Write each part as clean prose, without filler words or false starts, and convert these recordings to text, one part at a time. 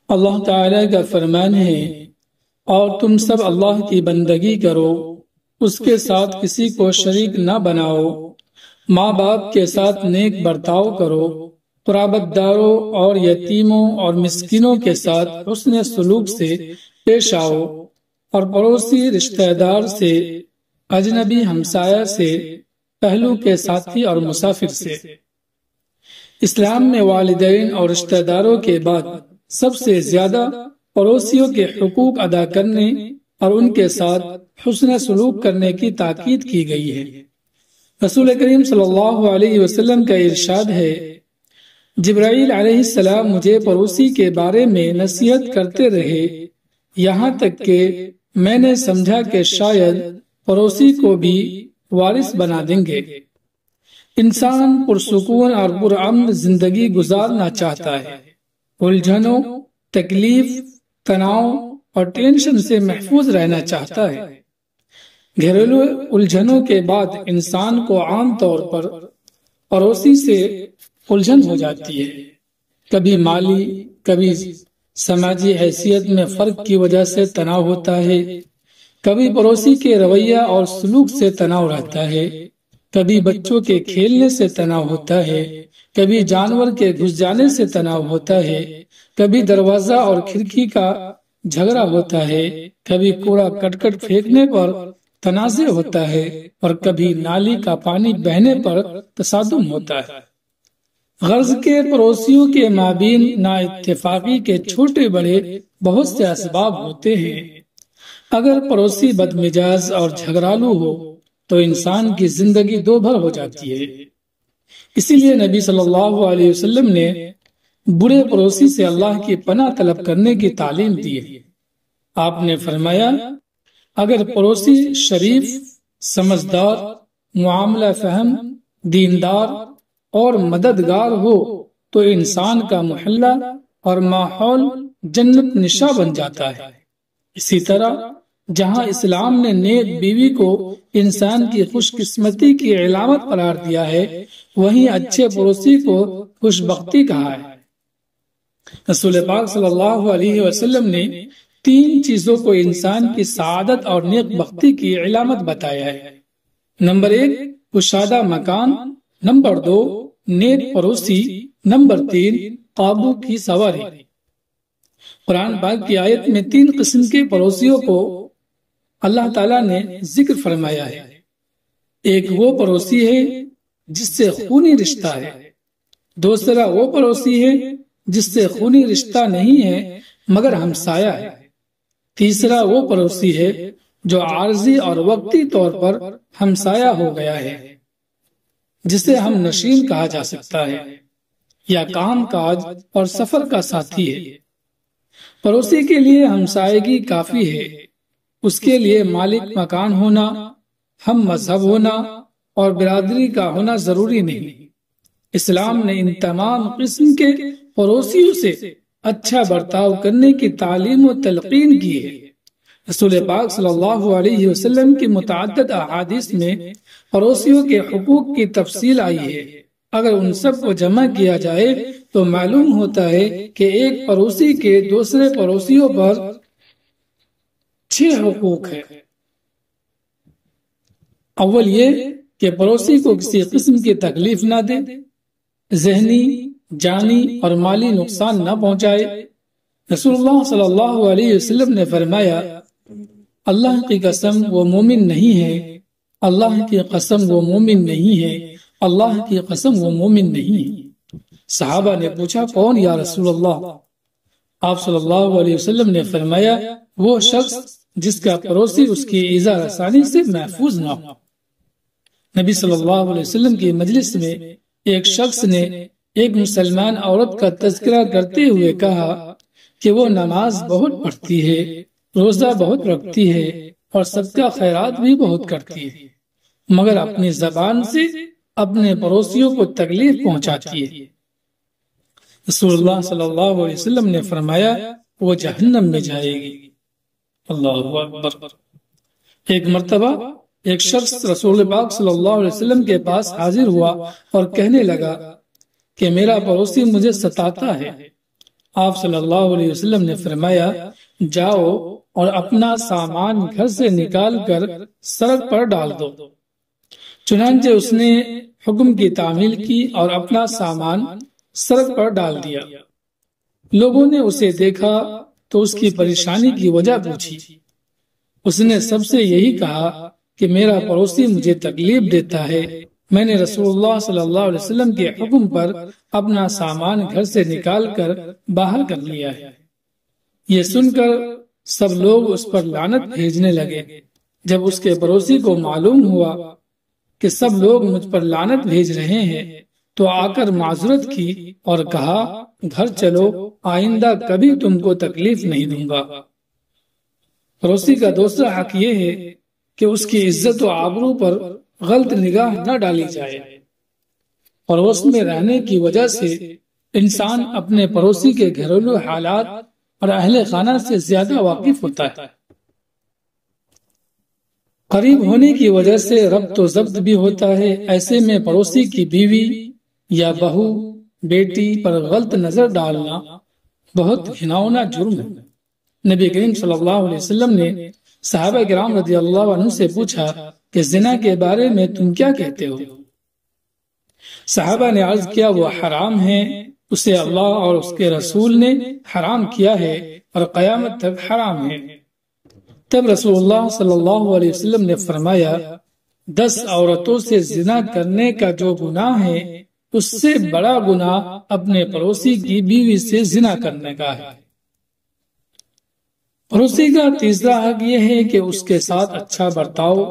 اللہ تعالیٰ کا فرمان ہے، اور تم سب اللہ کی بندگی کرو، اس کے ساتھ کسی کو شریک نہ بناؤ، ماں باپ کے ساتھ نیک برتاؤ کرو، قرابت داروں اور یتیموں اور مسکینوں کے ساتھ حسن سلوک سے پیش آؤ، اور پڑوسی رشتہ دار سے، اجنبی ہمسایہ سے، پہلو کے ساتھی اور مسافر سے۔ اسلام میں والدین اور رشتہ داروں کے بعد سب سے زیادہ پڑوسیوں کے حقوق ادا کرنے اور ان کے ساتھ حسن سلوک کرنے کی تاکید کی گئی ہے۔ رسول کریم صلی اللہ علیہ وسلم کا ارشاد ہے، جبرائیل علیہ السلام مجھے پڑوسی کے بارے میں نصیحت کرتے رہے، یہاں تک کہ میں نے سمجھا کہ شاید پڑوسی کو بھی وارث بنا دیں گے۔ انسان پرسکون اور پرامن زندگی گزارنا چاہتا ہے، الجھنوں، تکلیف، تناؤ اور ٹینشن سے محفوظ رہنا چاہتا ہے۔ گھریلو الجھنوں کے بعد انسان کو عام طور پر پڑوسی سے الجھن ہو جاتی ہے، کبھی مالی، کبھی سماجی حیثیت میں فرق کی وجہ سے تناؤ ہوتا ہے، کبھی پڑوسی کے رویہ اور سلوک سے تناؤ رہتا ہے، کبھی بچوں کے کھیلنے سے تناؤ ہوتا ہے، کبھی جانور کے گھس جانے سے تناؤ ہوتا ہے، کبھی دروازہ اور کھڑکی کا جھگڑا ہوتا ہے، کبھی کوڑا کٹ پھینکنے پر تنازع ہوتا ہے، اور کبھی نالی کا پانی بہنے پر تصادم ہوتا ہے۔ غرض کے پڑوسیوں کے مابین نا اتفاقی کے چھوٹے بڑے بہت سے اسباب ہوتے ہیں۔ اگر پڑوسی بدمزاج اور جھگڑالو ہو تو انسان کی زندگی دو بھر ہو جاتی ہے۔ اسی لیے نبی صلی اللہ علیہ وسلم نے برے پڑوسی سے اللہ کی پناہ طلب کرنے کی تعلیم دی ہے۔ آپ نے فرمایا، اگر پڑوسی شریف، سمجھدار، معاملہ فہم، دیندار اور مددگار ہو تو انسان کا محلہ اور ماحول جنت نشاں بن جاتا ہے۔ اسی طرح جہاں اسلام نے نیک بیوی کو انسان کی خوش قسمتی کی علامت قرار دیا ہے، وہیں اچھے پڑوسی کو خوش بختی کہا ہے۔ رسول پاک صلی اللہ علیہ وسلم نے 3 چیزوں کو انسان کی سعادت اور نیک بختی کی علامت بتایا ہے۔ نمبر 1 کشادہ مکان، نمبر 2 نیک پڑوسی، نمبر 3 قابو کی سواری۔ قرآن پاک کی آیت میں 3 قسم کے پڑوسیوں کو اللہ تعالیٰ نے ذکر فرمایا ہے۔ ایک وہ پڑوسی ہے جس سے خونی رشتہ ہے، دوسرا وہ پڑوسی ہے جس سے خونی رشتہ نہیں ہے مگر ہمسایہ ہے، تیسرا وہ پڑوسی ہے جو عارضی اور وقتی طور پر ہمسایہ ہو گیا ہے، جسے ہم نشین کہا جا سکتا ہے، یا کام کاج اور سفر کا ساتھی ہے۔ پڑوسی کے لیے ہمسایگی کافی ہے، اس کے لیے مالک مکان ہونا، ہم مذہب ہونا اور برادری کا ہونا ضروری نہیں۔ اسلام نے ان تمام قسم کے پڑوسیوں سے اچھا برتاؤ کرنے کی تعلیم و تلقین کی ہے۔ رسول پاک صلی اللہ علیہ وسلم کی متعدد احادیث میں پڑوسیوں کے حقوق کی تفصیل آئی ہے۔ اگر ان سب کو جمع کیا جائے تو معلوم ہوتا ہے کہ ایک پڑوسی کے دوسرے پڑوسیوں پر 6 حقوق ہیں۔ اول یہ کہ پڑوسی کو کسی قسم کی تکلیف نہ دے، ذہنی، جانی اور مالی نقصان نہ پہنچائے۔ رسول اللہ صلی اللہ علیہ وسلم نے فرمایا، اللہ کی قسم وہ مومن نہیں ہے، اللہ کی قسم وہ مومن نہیں ہے، اللہ کی قسم وہ مومن نہیں ہے۔ صحابہ نے پوچھا، کون یا رسول اللہ؟ آپ صلی اللہ علیہ وسلم نے فرمایا، وہ شخص جس کا پڑوسی اس کی ایذا رسانی سے محفوظ نہ ہو۔ نبی صلی اللہ علیہ وسلم کی مجلس میں ایک شخص نے ایک مسلمان عورت کا تذکرہ کرتے ہوئے کہا کہ وہ نماز بہت پڑھتی ہے، روزہ بہت رکھتی ہے اور صدقہ خیرات بھی بہت کرتی ہے، مگر اپنی زبان سے اپنے پڑوسیوں کو تکلیف پہنچاتی ہے۔ رسول اللہ صلی اللہ علیہ وسلم نے فرمایا، وہ جہنم میں جائے گی۔ اللہ اکبر۔ ایک مرتبہ ایک شخص رسول پاک صلی اللہ علیہ وسلم کے پاس حاضر ہوا اور کہنے لگا کہ میرا پڑوسی مجھے ستاتا ہے۔ آپ صلی اللہ علیہ وسلم نے فرمایا جاؤ اور اپنا سامان گھر سے نکال کر سڑک پر ڈال دو۔ چنانچہ اس نے حکم کی تعمیل کی اور اپنا سامان سڑک پر ڈال دیا۔ لوگوں نے اسے دیکھا تو اس کی پریشانی کی وجہ پوچھی۔ اس نے سب سے یہی کہا کہ میرا پڑوسی مجھے تکلیف دیتا ہے، میں نے رسول اللہ صلی اللہ علیہ وسلم کے حکم پر اپنا سامان گھر سے نکال کر باہر کر لیا ہے۔ یہ سن کر سب لوگ اس پر لعنت بھیجنے لگے۔ جب اس کے پڑوسی کو معلوم ہوا کہ سب لوگ مجھ پر لعنت بھیج رہے ہیں تو آ کر معذرت کی اور کہا گھر چلو، آئندہ کبھی تم کو تکلیف نہیں دوں گا۔ پڑوسی کا دوسرا حق یہ ہے کہ اس کی عزت و آبرو پر غلط نگاہ نہ ڈالی جائے۔ پڑوس میں رہنے کی وجہ سے انسان اپنے پڑوسی کے گھریلو حالات اور اہل خانہ سے زیادہ واقف ہوتا ہے۔ قریب ہونے کی وجہ سے ربط و ضبط بھی ہوتا ہے۔ ایسے میں پڑوسی کی بیوی یا بہو بیٹی پر غلط نظر ڈالنا بہت گھناؤنا جرم ہے۔ نبی کریم صلی اللہ علیہ وسلم نے صحابہ کرام رضی اللہ عنہ سے پوچھا کہ زنا کے بارے میں تم کیا کہتے ہو؟ صحابہ نے عرض کیا وہ حرام ہے، اسے اللہ اور اس کے رسول نے حرام کیا ہے اور قیامت تک حرام ہے۔ تب رسول اللہ صلی اللہ علیہ وسلم نے فرمایا 10 عورتوں سے زنا کرنے کا جو گناہ ہے اس سے بڑا گناہ اپنے پڑوسی کی بیوی سے زنا کرنے کا ہے۔ پڑوسی کا تیسرا حق یہ ہے کہ اس کے ساتھ اچھا برتاؤ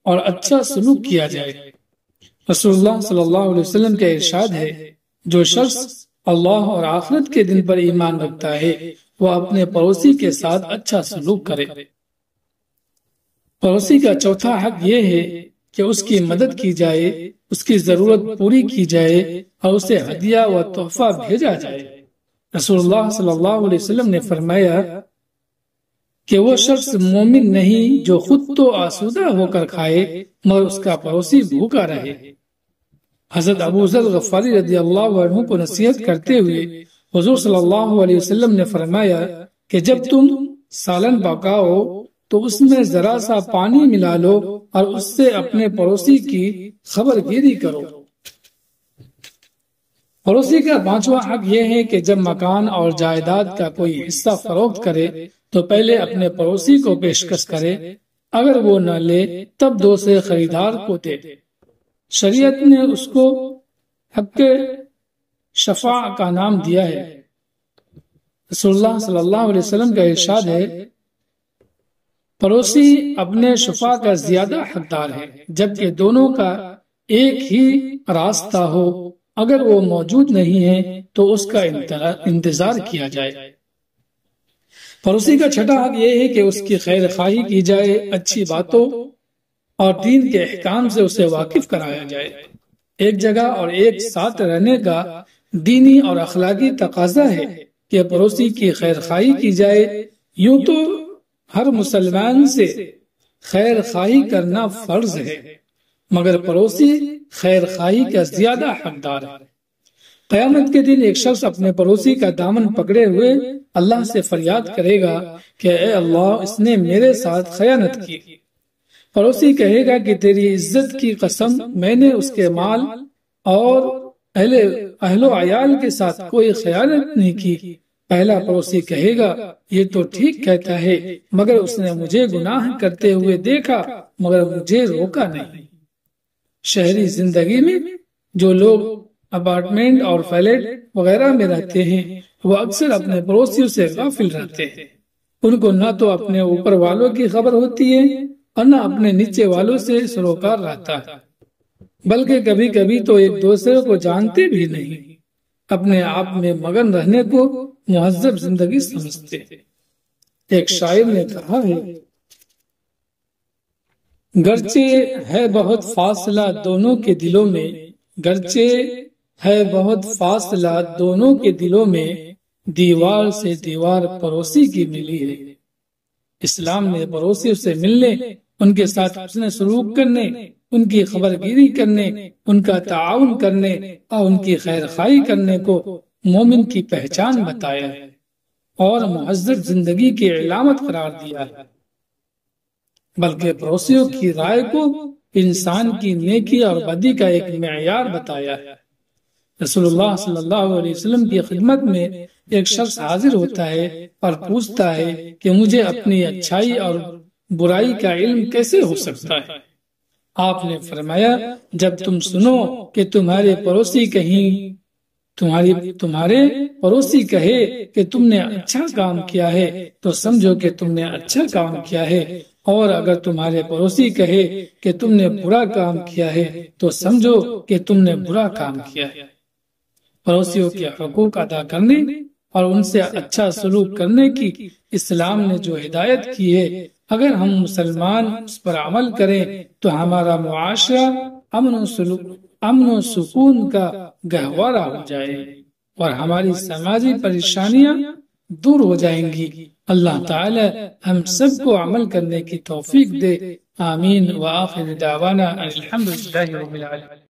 اور اچھا سلوک کیا جائے۔ رسول اللہ صلی اللہ علیہ وسلم کا ارشاد ہے جو شخص اللہ اور آخرت کے دن پر ایمان رکھتا ہے وہ اپنے پڑوسی کے ساتھ اچھا سلوک کرے۔ پڑوسی کا چوتھا حق یہ ہے کہ اس کی مدد کی جائے، اس کی ضرورت پوری کی جائے اور اسے ہدیہ و تحفہ بھیجا جائے۔ رسول اللہ صلی اللہ علیہ وسلم نے فرمایا کہ وہ شخص مومن نہیں جو خود تو آسودہ ہو کر کھائے مگر اس کا پڑوسی بھوکا رہے۔ حضرت ابو ذر غفاری رضی اللہ عنہ کو نصیحت کرتے ہوئے حضور صلی اللہ علیہ وسلم نے فرمایا کہ جب تم سالن پکاؤ تو اس میں ذرا سا پانی ملا لو اور اس سے اپنے پڑوسی کی خبر گیری کرو۔ پڑوسی کا پانچواں حق یہ ہے کہ جب مکان اور جائیداد کا کوئی حصہ فروخت کرے تو پہلے اپنے پڑوسی کو پیشکش کرے، اگر وہ نہ لے تب دوسرے خریدار کو دے۔ شریعت نے اس کو حق شفاع کا نام دیا ہے۔ رسول اللہ صلی اللہ علیہ وسلم کا ارشاد ہے پڑوسی اپنے شفاع کا زیادہ حقدار ہے جبکہ دونوں کا ایک ہی راستہ ہو، اگر وہ موجود نہیں ہے تو اس کا انتظار کیا جائے۔ پڑوسی کا چھٹا حق یہ ہے کہ اس کی خیر خواہی کی جائے، اچھی باتوں اور دین کے احکام سے اسے واقف کرایا جائے۔ ایک جگہ اور ایک ساتھ رہنے کا دینی اور اخلاقی تقاضا ہے کہ پڑوسی کی خیر خواہی کی جائے۔ یوں تو ہر مسلمان سے خیر خواہی کرنا فرض ہے مگر پڑوسی خیر خواہی کا زیادہ حقدار ہے۔ قیامت کے دن ایک شخص اپنے پڑوسی کا دامن پکڑے ہوئے اللہ سے فریاد کرے گا کہ اے اللہ اس نے میرے ساتھ خیانت کی۔ پڑوسی کہے گا کہ تیری عزت کی قسم میں نے اس کے مال اور اہل و عیال کے ساتھ کوئی خیانت نہیں کی۔ پہلا پڑوسی کہے گا یہ تو ٹھیک کہتا ہے مگر اس نے مجھے گناہ کرتے ہوئے دیکھا مگر مجھے روکا نہیں۔ شہری زندگی میں جو لوگ اپارٹمنٹ اور فلیٹ وغیرہ میں رہتے ہیں وہ اکثر اپنے پڑوسیوں سے غافل رہتے ہیں۔ ان کو نہ تو اپنے اوپر والوں کی خبر ہوتی ہے اور نہ اپنے نیچے والوں سے سروکار رہتا ہے، بلکہ کبھی کبھی تو ایک دوسرے کو جانتے بھی نہیں، اپنے آپ میں مگن رہنے کو مہذب زندگی سمجھتے ہیں۔ ایک شاعر نے کہا ہے گرچہ ہے بہت فاصلہ دونوں کے دلوں میں، گرچہ ہے بہت فاصلہ دونوں کے دلوں میں، دیوار سے دیوار پڑوسی کی ملی ہے۔ اسلام نے پڑوسیوں سے ملنے، ان کے ساتھ حسن سلوک کرنے، ان کی خبر گیری کرنے، ان کا تعاون کرنے اور ان کی خیر خواہی کرنے کو مومن کی پہچان بتایا ہے اور معزز زندگی کی علامت قرار دیا ہے، بلکہ پڑوسیوں کی رائے کو انسان کی نیکی اور بدی کا ایک معیار بتایا ہے۔ رسول اللہ صلی اللہ علیہ وسلم کی خدمت میں ایک شخص حاضر ہوتا ہے اور پوچھتا ہے کہ مجھے اپنی اچھائی اور برائی کا علم کیسے ہو سکتا ہے؟ آپ نے فرمایا، جب تم سنو کہ تمہارے پڑوسی کہے کہ تم نے اچھا کام کیا ہے تو سمجھو کہ تم نے اچھا کام کیا ہے، اور اگر تمہارے پڑوسی کہے کہ تم نے برا کام کیا ہے تو سمجھو کہ تم نے برا کام کیا ہے۔ پڑوسیوں کے حقوق ادا کرنے اور ان سے اچھا سلوک کرنے کی اسلام نے جو ہدایت کی ہے، اگر ہم مسلمان اس پر عمل کریں تو ہمارا معاشرہ امن و سکون کا گہوارہ ہو جائے اور ہماری سماجی پریشانیاں دور ہو جائیں گی۔ اللہ تعالی ہم سب کو عمل کرنے کی توفیق دے، آمین۔ وآخر دعوانا الحمدللہ رب العالمین۔